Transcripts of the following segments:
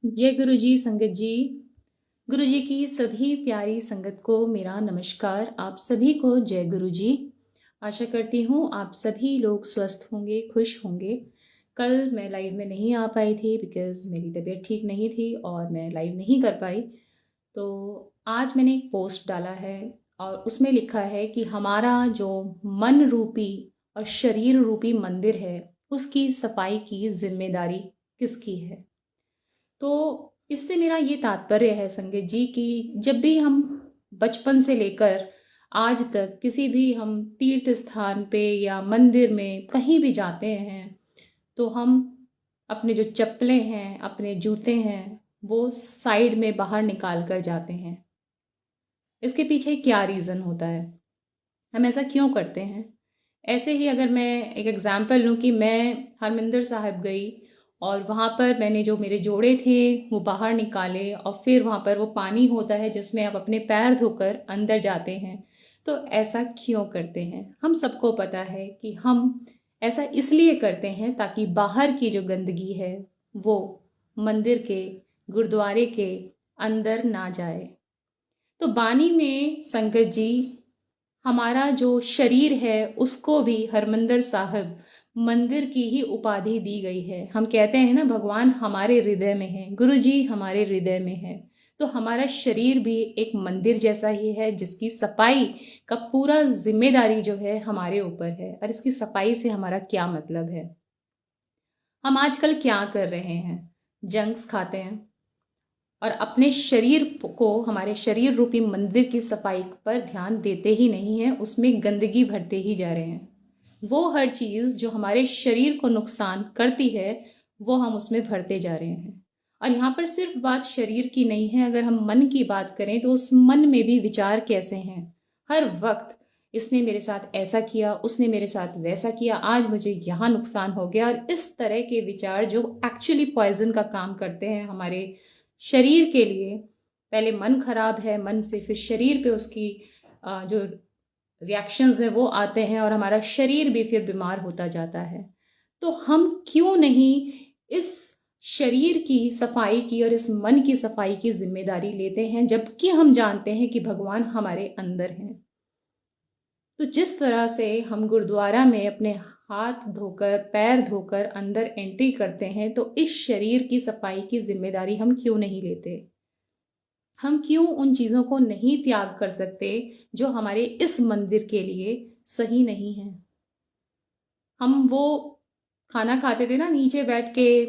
जय गुरु जी, संगत जी। गुरु जी की सभी प्यारी संगत को मेरा नमस्कार। आप सभी को जय गुरु जी। आशा करती हूँ आप सभी लोग स्वस्थ होंगे, खुश होंगे। कल मैं लाइव में नहीं आ पाई थी बिकॉज़ मेरी तबीयत ठीक नहीं थी और मैं लाइव नहीं कर पाई। तो आज मैंने एक पोस्ट डाला है और उसमें लिखा है कि हमारा जो मन रूपी और शरीर रूपी मंदिर है, उसकी सफाई की जिम्मेदारी किसकी है। तो इससे मेरा ये तात्पर्य है संगत जी कि जब भी हम बचपन से लेकर आज तक किसी भी हम तीर्थ स्थान पे या मंदिर में कहीं भी जाते हैं, तो हम अपने जो चप्पलें हैं, अपने जूते हैं, वो साइड में बाहर निकाल कर जाते हैं। इसके पीछे क्या रीज़न होता है, हम ऐसा क्यों करते हैं। ऐसे ही अगर मैं एक एग्ज़ाम्पल लूँ कि मैं हरमिंदर साहिब गई और वहाँ पर मैंने जो मेरे जोड़े थे वो बाहर निकाले और फिर वहाँ पर वो पानी होता है जिसमें आप अपने पैर धोकर अंदर जाते हैं। तो ऐसा क्यों करते हैं, हम सबको पता है कि हम ऐसा इसलिए करते हैं ताकि बाहर की जो गंदगी है वो मंदिर के, गुरुद्वारे के अंदर ना जाए। तो बानी में संगत जी, हमारा जो शरीर है उसको भी हरमंदिर साहिब मंदिर की ही उपाधि दी गई है। हम कहते हैं ना, भगवान हमारे हृदय में है, गुरु जी हमारे हृदय में है। तो हमारा शरीर भी एक मंदिर जैसा ही है जिसकी सफाई का पूरा जिम्मेदारी जो है हमारे ऊपर है। और इसकी सफाई से हमारा क्या मतलब है। हम आजकल क्या कर रहे हैं, जंक्स खाते हैं और अपने शरीर को, हमारे शरीर रूपी मंदिर की सफाई पर ध्यान देते ही नहीं हैं, उसमें गंदगी भरते ही जा रहे हैं। वो हर चीज़ जो हमारे शरीर को नुकसान करती है वो हम उसमें भरते जा रहे हैं। और यहाँ पर सिर्फ बात शरीर की नहीं है, अगर हम मन की बात करें तो उस मन में भी विचार कैसे हैं। हर वक्त इसने मेरे साथ ऐसा किया, उसने मेरे साथ वैसा किया, आज मुझे यहाँ नुकसान हो गया। और इस तरह के विचार जो एक्चुअली पॉइजन का काम करते हैं हमारे शरीर के लिए। पहले मन खराब है, मन से फिर शरीर पे उसकी जो रिएक्शंस हैं वो आते हैं और हमारा शरीर भी फिर बीमार होता जाता है। तो हम क्यों नहीं इस शरीर की सफाई की और इस मन की सफाई की जिम्मेदारी लेते हैं, जबकि हम जानते हैं कि भगवान हमारे अंदर हैं। तो जिस तरह से हम गुरुद्वारा में अपने हाथ धोकर, पैर धोकर अंदर एंट्री करते हैं, तो इस शरीर की सफाई की जिम्मेदारी हम क्यों नहीं लेते। हम क्यों उन चीज़ों को नहीं त्याग कर सकते जो हमारे इस मंदिर के लिए सही नहीं है। हम वो खाना खाते थे ना नीचे बैठ के,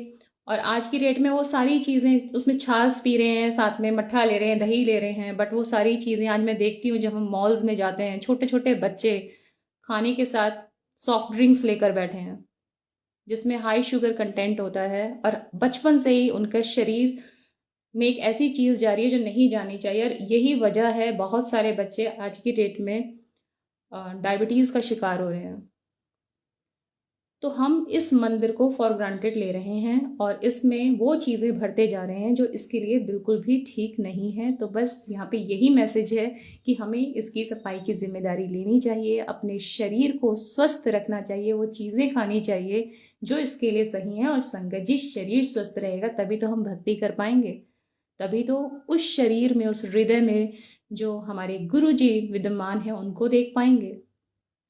और आज की डेट में वो सारी चीज़ें, उसमें छाछ पी रहे हैं, साथ में मट्ठा ले रहे हैं, दही ले रहे हैं, बट वो सारी चीज़ें आज मैं देखती हूँ जब हम मॉल्स में जाते हैं, छोटे छोटे बच्चे खाने के साथ सॉफ्ट ड्रिंक्स लेकर बैठे हैं जिसमें हाई शुगर कंटेंट होता है। और बचपन से ही उनका शरीर में एक ऐसी चीज़ जा रही है जो नहीं जानी चाहिए। और यही वजह है बहुत सारे बच्चे आज की डेट में डायबिटीज़ का शिकार हो रहे हैं। तो हम इस मंदिर को फॉर ग्रांटेड ले रहे हैं और इसमें वो चीज़ें भरते जा रहे हैं जो इसके लिए बिल्कुल भी ठीक नहीं है। तो बस यहाँ पे यही मैसेज है कि हमें इसकी सफाई की जिम्मेदारी लेनी चाहिए, अपने शरीर को स्वस्थ रखना चाहिए, वो चीज़ें खानी चाहिए जो इसके लिए सही हैं। और संगत जी, शरीर स्वस्थ रहेगा तभी तो हम भक्ति कर पाएंगे, तभी तो उस शरीर में, उस हृदय में जो हमारे गुरु जी विद्यमान हैं उनको देख पाएंगे।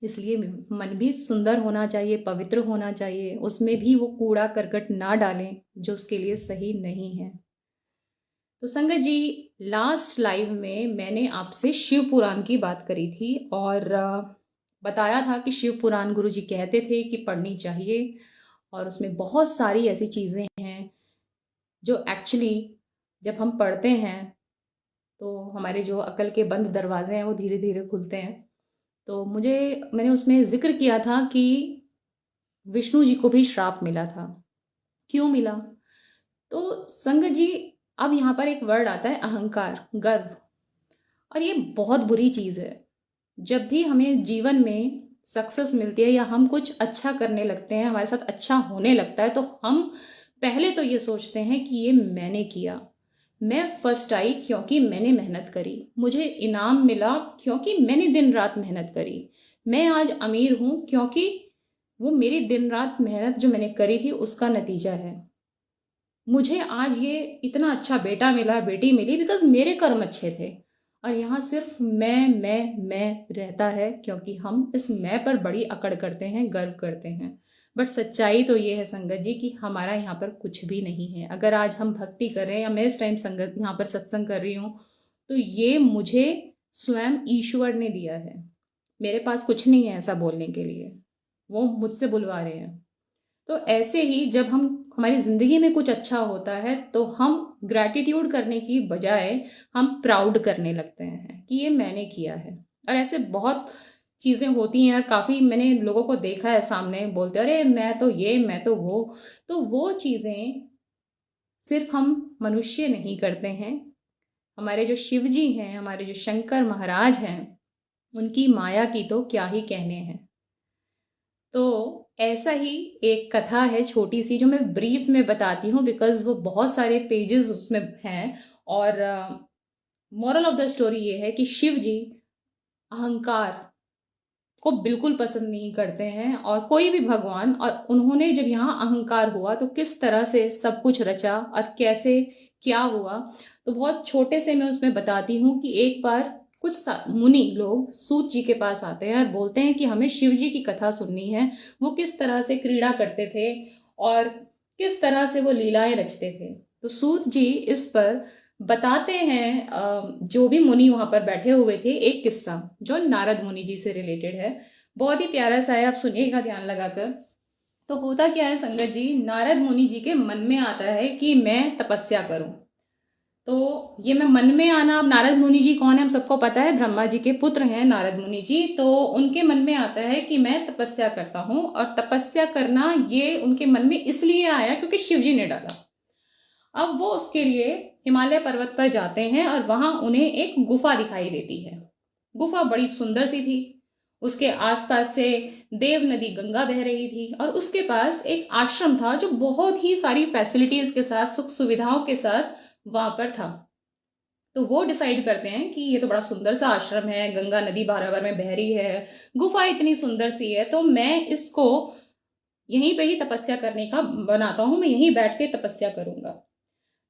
इसलिए मन भी सुंदर होना चाहिए, पवित्र होना चाहिए, उसमें भी वो कूड़ा करकट ना डालें जो उसके लिए सही नहीं है। तो संगत जी, लास्ट लाइव में मैंने आपसे शिव पुराण की बात करी थी और बताया था कि शिव पुराण गुरु जी कहते थे कि पढ़नी चाहिए। और उसमें बहुत सारी ऐसी चीज़ें हैं जो एक्चुअली जब हम पढ़ते हैं तो हमारे जो अकल के बंद दरवाजे हैं वो धीरे धीरे खुलते हैं। तो मैंने उसमें ज़िक्र किया था कि विष्णु जी को भी श्राप मिला था। क्यों मिला? तो संगत जी, अब यहाँ पर एक वर्ड आता है अहंकार, गर्व। और ये बहुत बुरी चीज़ है। जब भी हमें जीवन में सक्सेस मिलती है या हम कुछ अच्छा करने लगते हैं, हमारे साथ अच्छा होने लगता है, तो हम पहले तो ये सोचते हैं कि ये मैंने किया, मैं फर्स्ट आई क्योंकि मैंने मेहनत करी, मुझे इनाम मिला क्योंकि मैंने दिन रात मेहनत करी, मैं आज अमीर हूँ क्योंकि वो मेरी दिन रात मेहनत जो मैंने करी थी उसका नतीजा है। मुझे आज ये इतना अच्छा बेटा मिला, बेटी मिली, बिकॉज़ मेरे कर्म अच्छे थे। और यहाँ सिर्फ़ मैं रहता है, क्योंकि हम इस मैं पर बड़ी अकड़ करते हैं, गर्व करते हैं। बट सच्चाई तो ये है संगत जी कि हमारा यहाँ पर कुछ भी नहीं है। अगर आज हम भक्ति कर रहे हैं या मैं इस टाइम संगत यहाँ पर सत्संग कर रही हूँ, तो ये मुझे स्वयं ईश्वर ने दिया है। मेरे पास कुछ नहीं है ऐसा बोलने के लिए, वो मुझसे बुलवा रहे हैं। तो ऐसे ही जब हम हमारी ज़िंदगी में कुछ अच्छा होता है तो हम ग्रैटिट्यूड करने की बजाय हम प्राउड करने लगते हैं कि ये मैंने किया है। और ऐसे बहुत चीज़ें होती हैं, और काफ़ी मैंने लोगों को देखा है सामने बोलते, अरे मैं तो ये, मैं तो वो। तो वो चीज़ें सिर्फ हम मनुष्य नहीं करते हैं। हमारे जो शिव जी हैं, हमारे जो शंकर महाराज हैं, उनकी माया की तो क्या ही कहने हैं। तो ऐसा ही एक कथा है छोटी सी, जो मैं ब्रीफ में बताती हूँ बिकॉज़ वो बहुत सारे पेजेस उसमें हैं। और मोरल ऑफ द स्टोरी ये है कि शिव जी अहंकार को बिल्कुल पसंद नहीं करते हैं, और कोई भी भगवान। और उन्होंने जब यहाँ अहंकार हुआ तो किस तरह से सब कुछ रचा और कैसे क्या हुआ, तो बहुत छोटे से मैं उसमें बताती हूँ कि एक बार कुछ मुनि लोग सूत जी के पास आते हैं और बोलते हैं कि हमें शिव जी की कथा सुननी है। वो किस तरह से क्रीड़ा करते थे और किस तरह से वो लीलाएं रचते थे। तो सूत जी इस पर बताते हैं, जो भी मुनि वहां पर बैठे हुए थे, एक किस्सा जो नारद मुनि जी से रिलेटेड है। बहुत ही प्यारा सा है, आप सुनिएगा ध्यान लगाकर। तो होता क्या है संगत जी, नारद मुनि जी के मन में आता है कि मैं तपस्या करूं। तो ये मैं मन में आना, अब नारद मुनि जी कौन है हम सबको पता है, ब्रह्मा जी के पुत्र हैं नारद मुनि जी। तो उनके मन में आता है कि मैं तपस्या करता हूँ, और तपस्या करना ये उनके मन में इसलिए आया क्योंकि शिव जी ने डाला। अब वो उसके लिए हिमालय पर्वत पर जाते हैं और वहां उन्हें एक गुफा दिखाई देती है। गुफा बड़ी सुंदर सी थी, उसके आसपास से देव नदी गंगा बह रही थी, और उसके पास एक आश्रम था जो बहुत ही सारी फैसिलिटीज के साथ, सुख सुविधाओं के साथ वहां पर था। तो वो डिसाइड करते हैं कि ये तो बड़ा सुंदर सा आश्रम है, गंगा नदी बराबर में बह रही है, गुफा इतनी सुंदर सी है, तो मैं इसको यहीं पे ही तपस्या करने का बनाता हूं, मैं यहीं बैठ के तपस्या करूंगा।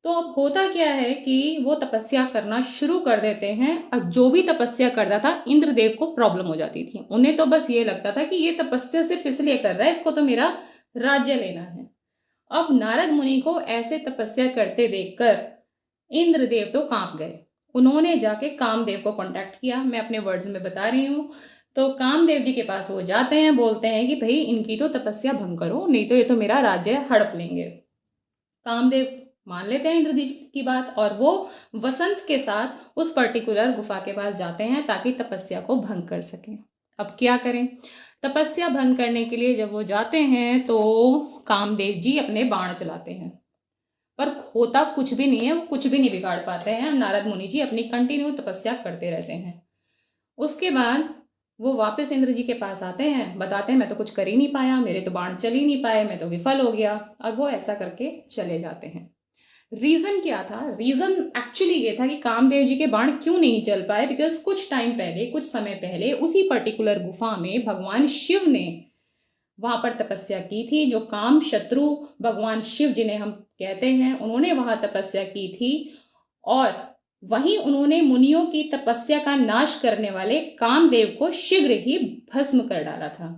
तो अब होता क्या है कि वो तपस्या करना शुरू कर देते हैं। अब जो भी तपस्या करता था, इंद्रदेव को प्रॉब्लम हो जाती थी। उन्हें तो बस ये लगता था कि ये तपस्या सिर्फ इसलिए कर रहा है, इसको तो मेरा राज्य लेना है। अब नारद मुनि को ऐसे तपस्या करते देखकर इंद्रदेव तो कांप गए। उन्होंने जाके कामदेव को कांटेक्ट किया, मैं अपने वर्ड्स में बता रही हूँ। तो कामदेव जी के पास वो जाते हैं, बोलते हैं कि भाई इनकी तो तपस्या भंग करो, नहीं तो ये तो मेरा राज्य हड़प लेंगे। कामदेव मान लेते हैं इंद्र जी की बात, और वो वसंत के साथ उस पर्टिकुलर गुफा के पास जाते हैं ताकि तपस्या को भंग कर सकें। अब क्या करें, तपस्या भंग करने के लिए जब वो जाते हैं तो कामदेव जी अपने बाण चलाते हैं, पर होता कुछ भी नहीं है, वो कुछ भी नहीं बिगाड़ पाते हैं। नारद मुनि जी अपनी कंटिन्यू तपस्या करते रहते हैं। उसके बाद वो वापस इंद्र जी के पास आते हैं, बताते हैं मैं तो कुछ कर ही नहीं पाया, मेरे तो बाण चल ही नहीं पाए, मैं तो विफल हो गया। और वो ऐसा करके चले जाते हैं। रीजन क्या था, रीजन एक्चुअली ये था कि कामदेव जी के बाण क्यों नहीं चल पाए, बिकॉज कुछ टाइम पहले, कुछ समय पहले उसी पर्टिकुलर गुफा में भगवान शिव ने वहां पर तपस्या की थी। जो काम शत्रु भगवान शिव जिन्हें हम कहते हैं, उन्होंने वहां तपस्या की थी, और वहीं उन्होंने मुनियों की तपस्या का नाश करने वाले कामदेव को शीघ्र ही भस्म कर डाला था।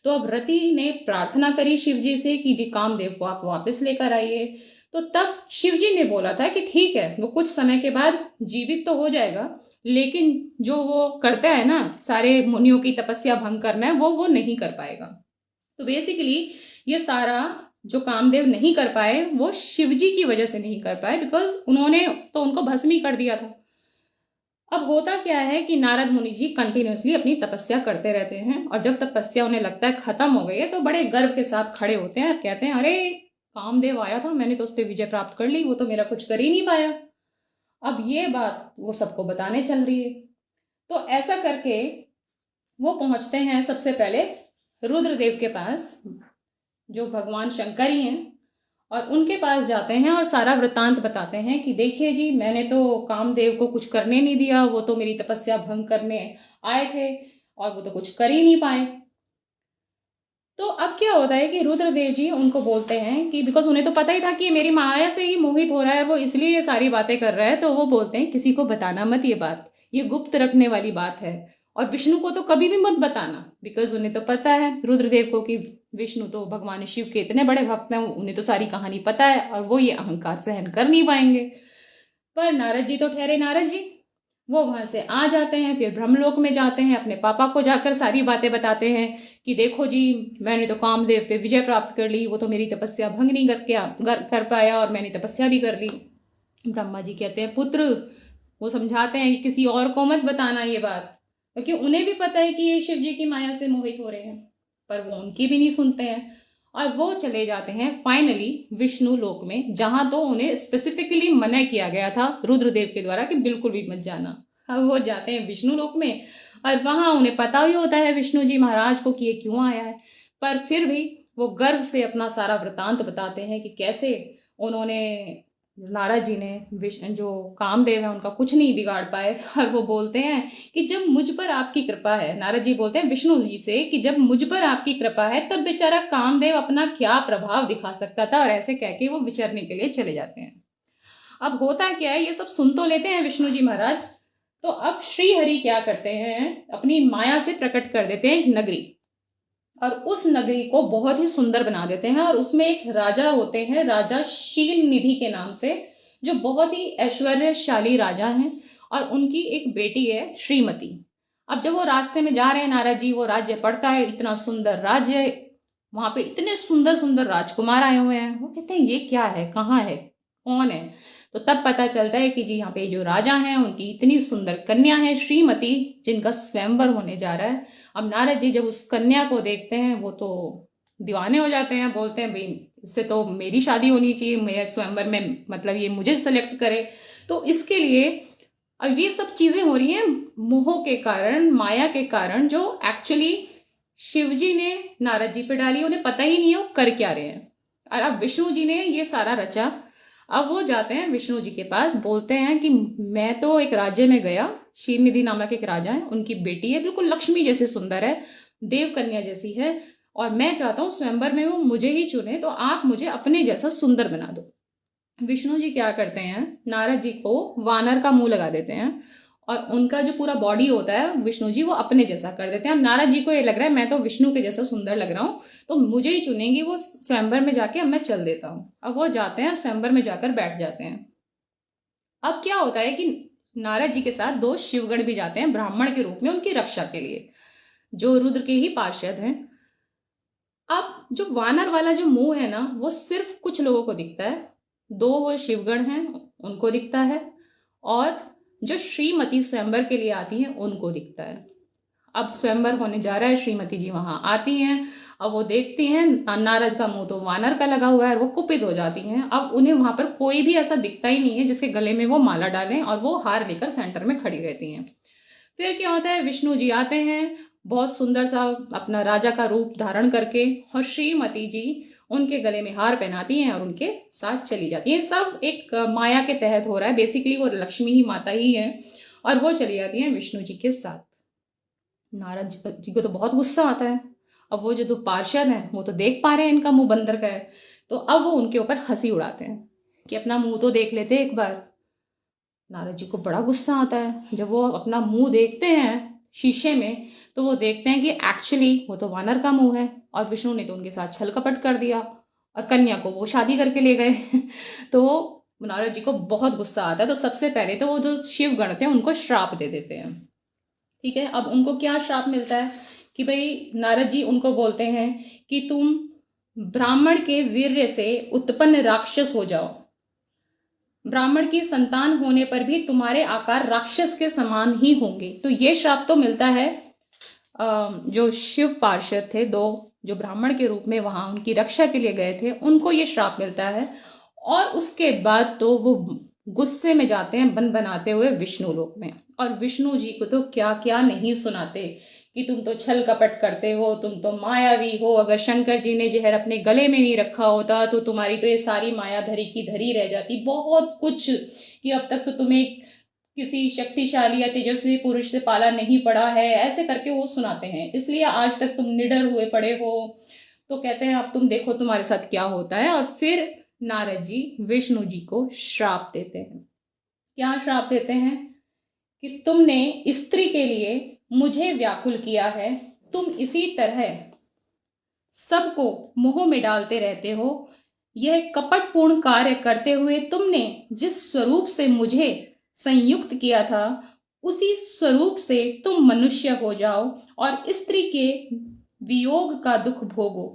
तो अब रति ने प्रार्थना करी शिव जी से कि जी कामदेव को आप वापस लेकर आइए। तो तब शिव जी ने बोला था कि ठीक है, वो कुछ समय के बाद जीवित तो हो जाएगा, लेकिन जो वो करता है ना, सारे मुनियों की तपस्या भंग करना है, वो नहीं कर पाएगा। तो बेसिकली ये सारा जो कामदेव नहीं कर पाए, वो शिवजी की वजह से नहीं कर पाए, बिकॉज उन्होंने तो उनको भस्म ही कर दिया था। अब होता क्या है कि नारद मुनि जी कंटिन्यूसली अपनी तपस्या करते रहते हैं, और जब तपस्या उन्हें लगता है खत्म हो गई है तो बड़े गर्व के साथ खड़े होते हैं और कहते हैं, अरे कामदेव आया था, मैंने तो उस पर विजय प्राप्त कर ली, वो तो मेरा कुछ कर ही नहीं पाया। अब ये बात वो सबको बताने चल रही है। तो ऐसा करके वो पहुंचते हैं सबसे पहले रुद्रदेव के पास, जो भगवान शंकर ही हैं, और उनके पास जाते हैं और सारा वृतांत बताते हैं कि देखिए जी, मैंने तो कामदेव को कुछ करने नहीं दिया, वो तो मेरी तपस्या भंग करने आए थे और वो तो कुछ कर ही नहीं पाए। तो अब क्या होता है कि रुद्रदेव जी उनको बोलते हैं कि बिकॉज उन्हें तो पता ही था कि ये मेरी माया से ही मोहित हो रहा है, वो इसलिए ये सारी बातें कर रहा है, तो वो बोलते हैं किसी को बताना मत ये बात, ये गुप्त रखने वाली बात है। और विष्णु को तो कभी भी मत बताना, बिकॉज उन्हें तो पता है रुद्रदेव को कि विष्णु तो भगवान शिव के इतने बड़े भक्त हैं, उन्हें तो सारी कहानी पता है और वो ये अहंकार सहन कर नहीं पाएंगे। पर नारद जी तो ठहरे नारद जी, वो वहां से आ जाते हैं, फिर ब्रह्मलोक में जाते हैं, अपने पापा को जाकर सारी बातें बताते हैं कि देखो जी, मैंने तो कामदेव पे विजय प्राप्त कर ली, वो तो मेरी तपस्या भंग नहीं कर पाया और मैंने तपस्या भी कर ली। ब्रह्मा जी कहते हैं पुत्र, वो समझाते हैं कि किसी और को मत बताना ये बात, क्योंकि उन्हें भी पता है कि ये शिव जी की माया से मोहित हो रहे हैं, पर वो उनकी भी नहीं सुनते हैं। और वो चले जाते हैं फाइनली विष्णु लोक में, जहां तो उन्हें स्पेसिफिकली मना किया गया था रुद्रदेव के द्वारा कि बिल्कुल भी मत जाना। अब वो जाते हैं विष्णु लोक में और वहां उन्हें पता ही होता है विष्णु जी महाराज को कि ये क्यों आया है, पर फिर भी वो गर्व से अपना सारा वृतांत बताते हैं कि कैसे उन्होंने, नारद जी ने जो कामदेव है उनका कुछ नहीं बिगाड़ पाए। और वो बोलते हैं कि जब मुझ पर आपकी कृपा है, नारद जी बोलते हैं विष्णु जी से कि जब मुझ पर आपकी कृपा है तब बेचारा कामदेव अपना क्या प्रभाव दिखा सकता था, और ऐसे कह के वो विचरने के लिए चले जाते हैं। अब होता क्या है, ये सब सुन तो लेते हैं विष्णु जी महाराज, तो अब श्री हरि क्या करते हैं, अपनी माया से प्रकट कर देते हैं एक नगरी, और उस नगरी को बहुत ही सुंदर बना देते हैं। और उसमें एक राजा होते हैं, राजा शील निधि के नाम से, जो बहुत ही ऐश्वर्यशाली राजा हैं, और उनकी एक बेटी है श्रीमती। अब जब वो रास्ते में जा रहे हैं नारद जी, वो राज्य पड़ता है, इतना सुंदर राज्य, वहां पे इतने सुंदर सुंदर राजकुमार आए हुए हैं, वो कहते हैं ये क्या है, कहाँ है, कौन है। तो तब पता चलता है कि जी यहाँ पे जो राजा हैं उनकी इतनी सुंदर कन्या है श्रीमती, जिनका स्वयंवर होने जा रहा है। अब नारद जी जब उस कन्या को देखते हैं वो तो दीवाने हो जाते हैं, बोलते हैं भाई इससे तो मेरी शादी होनी चाहिए, मेरे स्वयंवर में मतलब ये मुझे सेलेक्ट करे। तो इसके लिए अब ये सब चीजें हो रही हैं मोह के कारण, माया के कारण, जो एक्चुअली शिवजी ने नारद जी पे डाली, उन्हें पता ही नहीं है वो कर क्या रहे हैं। और अब विष्णु जी ने ये सारा रचा। अब वो जाते हैं विष्णु जी के पास, बोलते हैं कि मैं तो एक राज्य में गया, शीलनिधि नामक एक राजा है, उनकी बेटी है, बिल्कुल लक्ष्मी जैसे सुंदर है, देव कन्या जैसी है, और मैं चाहता हूँ स्वयंवर में वो मुझे ही चुने, तो आप मुझे अपने जैसा सुंदर बना दो। विष्णु जी क्या करते हैं, नारद जी को वानर का मुंह लगा देते हैं, और उनका जो पूरा बॉडी होता है विष्णु जी वो अपने जैसा कर देते हैं। नारद जी को ये लग रहा है मैं तो विष्णु के जैसा सुंदर लग रहा हूँ, तो मुझे ही चुनेंगी वो स्वयंवर में जाके, अब मैं चल देता हूँ। अब वो जाते हैं स्वयंवर में जाकर बैठ जाते हैं। अब क्या होता है कि नारद जी के साथ दो शिवगण भी जाते हैं ब्राह्मण के रूप में उनकी रक्षा के लिए, जो रुद्र के ही पार्षद हैं। अब जो वानर वाला जो मुंह है ना, वो सिर्फ कुछ लोगों को दिखता है, दो वो शिवगण हैं उनको दिखता है, और जो श्रीमती स्वयंवर के लिए आती हैं उनको दिखता है। अब स्वयंवर होने जा रहा है, श्रीमती जी वहां आती हैं, अब वो देखती हैं नारद का मुंह तो वानर का लगा हुआ है, वो कुपित हो जाती हैं। अब उन्हें वहां पर कोई भी ऐसा दिखता ही नहीं है जिसके गले में वो माला डालें, और वो हार लेकर सेंटर में खड़ी रहती हैं। फिर क्या होता है, विष्णु जी आते हैं बहुत सुंदर सा अपना राजा का रूप धारण करके, और श्रीमती जी उनके गले में हार पहनाती हैं और उनके साथ चली जाती हैं। सब एक माया के तहत हो रहा है, बेसिकली वो लक्ष्मी ही माता ही है, और वो चली जाती हैं विष्णु जी के साथ। नारद जी को तो बहुत गुस्सा आता है। अब वो जो दो पार्षद हैं वो तो देख पा रहे हैं इनका मुंह बंदर का है, तो अब वो उनके ऊपर हंसी उड़ाते हैं कि अपना मुंह तो देख लेते एक बार। नारद जी को बड़ा गुस्सा आता है, जब वो अपना मुंह देखते हैं शीशे में तो वो देखते हैं कि एक्चुअली वो तो वानर का मुंह है, और विष्णु ने तो उनके साथ छल कपट कर दिया, और कन्या को वो शादी करके ले गए। तो नारद जी को बहुत गुस्सा आता है। तो सबसे पहले तो वो जो शिव गण थे उनको श्राप दे देते हैं। ठीक है, अब उनको क्या श्राप मिलता है कि भाई नारद जी उनको बोलते हैं कि तुम ब्राह्मण के वीर्य से उत्पन्न राक्षस हो जाओ, ब्राह्मण की संतान होने पर भी तुम्हारे आकार राक्षस के समान ही होंगे। तो ये श्राप तो मिलता है जो शिव पार्षद थे दो, जो ब्राह्मण के रूप में वहां उनकी रक्षा के लिए गए थे, उनको ये श्राप मिलता है। और उसके बाद तो वो गुस्से में जाते हैं बन बनाते हुए विष्णु लोक में, और विष्णु जी को तो क्या क्या नहीं सुनाते कि तुम तो छल कपट करते हो, तुम तो मायावी हो, अगर शंकर जी ने जहर अपने गले में नहीं रखा होता तो तुम्हारी तो ये सारी माया धरी की धरी रह जाती, बहुत कुछ, कि अब तक तो तुम्हें किसी शक्तिशाली या तेजस्वी पुरुष से पाला नहीं पड़ा है, ऐसे करके वो सुनाते हैं, इसलिए आज तक तुम निडर हुए पड़े हो, तो कहते हैं अब तुम देखो तुम्हारे साथ क्या होता है। और फिर नारद जी विष्णु जी को श्राप देते हैं। क्या श्राप देते हैं कि तुमने स्त्री के लिए मुझे व्याकुल किया है, तुम इसी तरह सबको मोह में डालते रहते हो। यह कपटपूर्ण कार्य करते हुए तुमने जिस स्वरूप से मुझे संयुक्त किया था उसी स्वरूप से तुम मनुष्य हो जाओ और स्त्री के वियोग का दुख भोगो।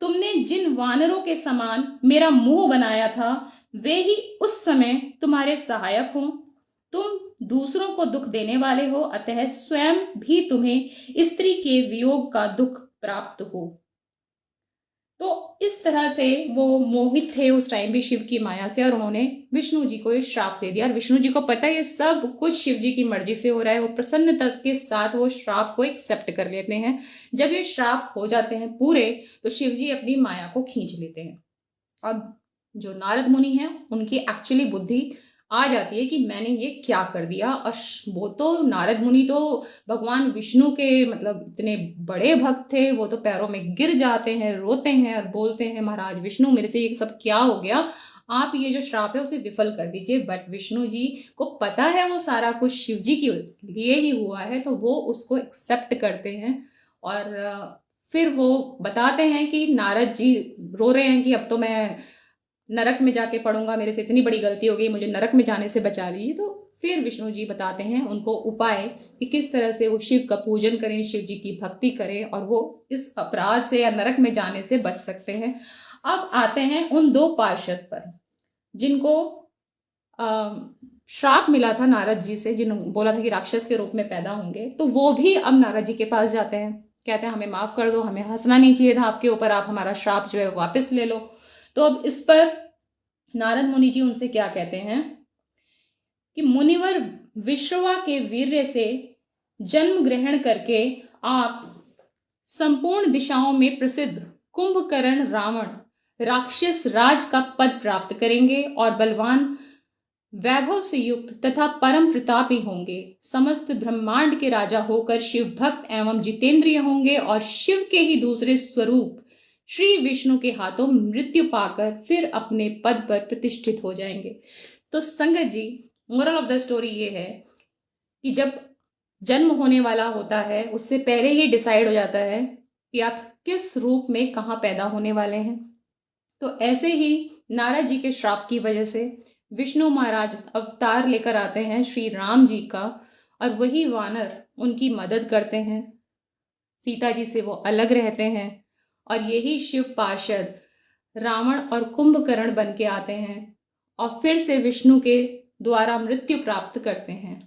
तुमने जिन वानरों के समान मेरा मुंह बनाया था वे ही उस समय तुम्हारे सहायक हों। तुम दूसरों को दुख देने वाले हो, अतः स्वयं भी तुम्हें स्त्री के वियोग का दुख प्राप्त हो। तो इस तरह से वो मोहित थे उस टाइम भी शिव की माया से, और उन्होंने विष्णु जी को ये श्राप दे दिया। और विष्णु जी को पता है ये सब कुछ शिव जी की मर्जी से हो रहा है। वो प्रसन्नता के साथ वो श्राप को एक्सेप्ट कर लेते हैं। जब ये श्राप हो जाते हैं पूरे, तो शिव जी अपनी माया को खींच लेते हैं। अब जो नारद मुनि हैं उनकी एक्चुअली बुद्धि आ जाती है कि मैंने ये क्या कर दिया। और वो तो नारद मुनि तो भगवान विष्णु के मतलब इतने बड़े भक्त थे, वो तो पैरों में गिर जाते हैं, रोते हैं और बोलते हैं महाराज विष्णु मेरे से ये सब क्या हो गया, आप ये जो श्राप है उसे विफल कर दीजिए। बट विष्णु जी को पता है वो सारा कुछ शिव जी के लिए ही हुआ है, तो वो उसको एक्सेप्ट करते हैं। और फिर वो बताते हैं कि नारद जी रो रहे हैं कि अब तो मैं नरक में जाके पड़ूंगा, मेरे से इतनी बड़ी गलती हो गई, मुझे नरक में जाने से बचा लीजिए। तो फिर विष्णु जी बताते हैं उनको उपाय कि किस तरह से वो शिव का पूजन करें, शिव जी की भक्ति करें और वो इस अपराध से या नरक में जाने से बच सकते हैं। अब आते हैं उन दो पार्षद पर जिनको श्राप मिला था नारद जी से, जिन्होंने बोला था कि राक्षस के रूप में पैदा होंगे। तो वो भी अब नारद जी के पास जाते हैं, कहते हैं हमें माफ कर दो, हमें हंसना नहीं चाहिए था आपके ऊपर, आप हमारा श्राप जो है वापस ले लो। तो अब इस पर नारद मुनि जी उनसे क्या कहते हैं कि मुनिवर विश्रवा के वीर्य से जन्म ग्रहण करके आप संपूर्ण दिशाओं में प्रसिद्ध कुंभकर्ण रावण राक्षस राज का पद प्राप्त करेंगे और बलवान वैभव से युक्त तथा परम प्रतापी होंगे। समस्त ब्रह्मांड के राजा होकर शिव भक्त एवं जितेंद्रिय होंगे और शिव के ही दूसरे स्वरूप श्री विष्णु के हाथों मृत्यु पाकर फिर अपने पद पर प्रतिष्ठित हो जाएंगे। तो संगत जी, मोरल ऑफ द स्टोरी ये है कि जब जन्म होने वाला होता है उससे पहले ही डिसाइड हो जाता है कि आप किस रूप में कहाँ पैदा होने वाले हैं। तो ऐसे ही नारद जी के श्राप की वजह से विष्णु महाराज अवतार लेकर आते हैं श्री राम जी का, और वही वानर उनकी मदद करते हैं, सीता जी से वो अलग रहते हैं, और यही शिव पार्षद रावण और कुंभकर्ण बन के आते हैं और फिर से विष्णु के द्वारा मृत्यु प्राप्त करते हैं।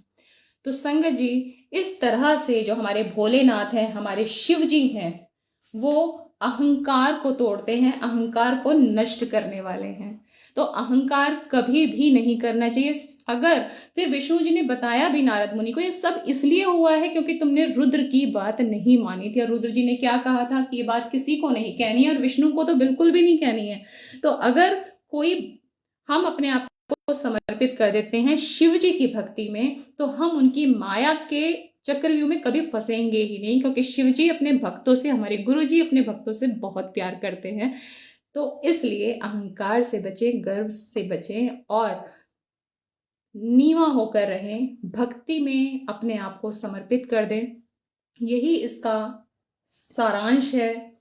तो संगत जी, इस तरह से जो हमारे भोलेनाथ हैं, हमारे शिव जी हैं, वो अहंकार को तोड़ते हैं, अहंकार को नष्ट करने वाले हैं। तो अहंकार कभी भी नहीं करना चाहिए। अगर फिर विष्णु जी ने बताया भी नारद मुनि को ये सब इसलिए हुआ है क्योंकि तुमने रुद्र की बात नहीं मानी थी, और रुद्र जी ने क्या कहा था कि ये बात किसी को नहीं कहनी है, और विष्णु को तो बिल्कुल भी नहीं कहनी है। तो अगर कोई हम अपने आप को समर्पित कर देते हैं शिव जी की भक्ति में, तो हम उनकी माया के चक्रव्यूह में कभी फंसेंगे ही नहीं, क्योंकि शिव जी अपने भक्तों से, हमारे गुरु जी अपने भक्तों से बहुत प्यार करते हैं। तो इसलिए अहंकार से बचें, गर्व से बचें और नीवा होकर रहें, भक्ति में अपने आप को समर्पित कर दें। यही इसका सारांश है।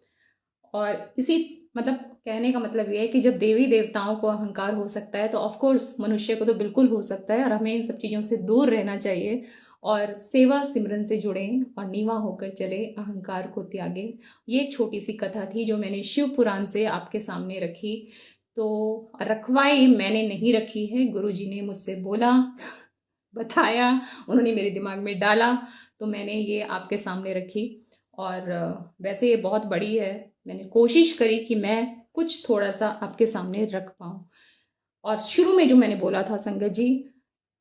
और इसी मतलब कहने का मतलब ये है कि जब देवी देवताओं को अहंकार हो सकता है तो ऑफ कोर्स मनुष्य को तो बिल्कुल हो सकता है, और हमें इन सब चीज़ों से दूर रहना चाहिए और सेवा सिमरन से जुड़ें और नीवा होकर चले, अहंकार को त्यागें। ये एक छोटी सी कथा थी जो मैंने शिव पुराण से आपके सामने रखी। तो रखवाई मैंने नहीं रखी है, गुरु जी ने मुझसे बोला, बताया, उन्होंने मेरे दिमाग में डाला, तो मैंने ये आपके सामने रखी। और वैसे ये बहुत बड़ी है, मैंने कोशिश करी कि मैं कुछ थोड़ा सा आपके सामने रख पाऊँ। और शुरू में जो मैंने बोला था संगत जी,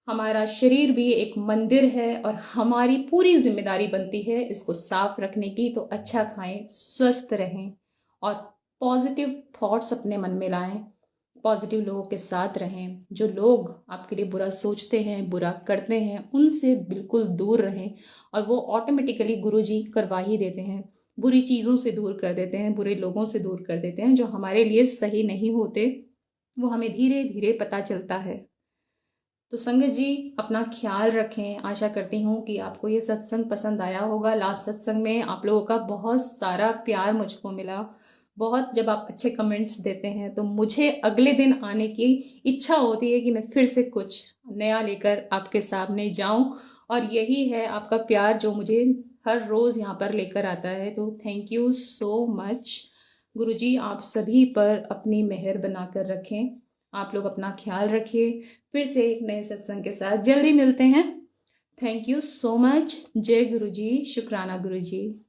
हमारा शरीर भी एक मंदिर है और हमारी पूरी जिम्मेदारी बनती है इसको साफ रखने की। तो अच्छा खाएं, स्वस्थ रहें और पॉजिटिव थॉट्स अपने मन में लाएं, पॉजिटिव लोगों के साथ रहें। जो लोग आपके लिए बुरा सोचते हैं, बुरा करते हैं, उनसे बिल्कुल दूर रहें, और वो ऑटोमेटिकली गुरुजी करवा ही देते हैं। बुरी चीज़ों से दूर कर देते हैं, बुरे लोगों से दूर कर देते हैं जो हमारे लिए सही नहीं होते। वो हमें धीरे धीरे पता चलता है। तो संगत जी, अपना ख्याल रखें। आशा करती हूँ कि आपको ये सत्संग पसंद आया होगा। लास्ट सत्संग में आप लोगों का बहुत सारा प्यार मुझको मिला। बहुत जब आप अच्छे कमेंट्स देते हैं तो मुझे अगले दिन आने की इच्छा होती है कि मैं फिर से कुछ नया लेकर आपके सामने जाऊं। और यही है आपका प्यार जो मुझे हर रोज़ यहाँ पर लेकर आता है। तो थैंक यू सो मच। गुरुजी आप सभी पर अपनी मेहर बनाकर रखें। आप लोग अपना ख्याल रखिए। फिर से एक नए सत्संग के साथ जल्दी मिलते हैं। Thank you so much. जय गुरु जी। शुक्राना गुरु जी।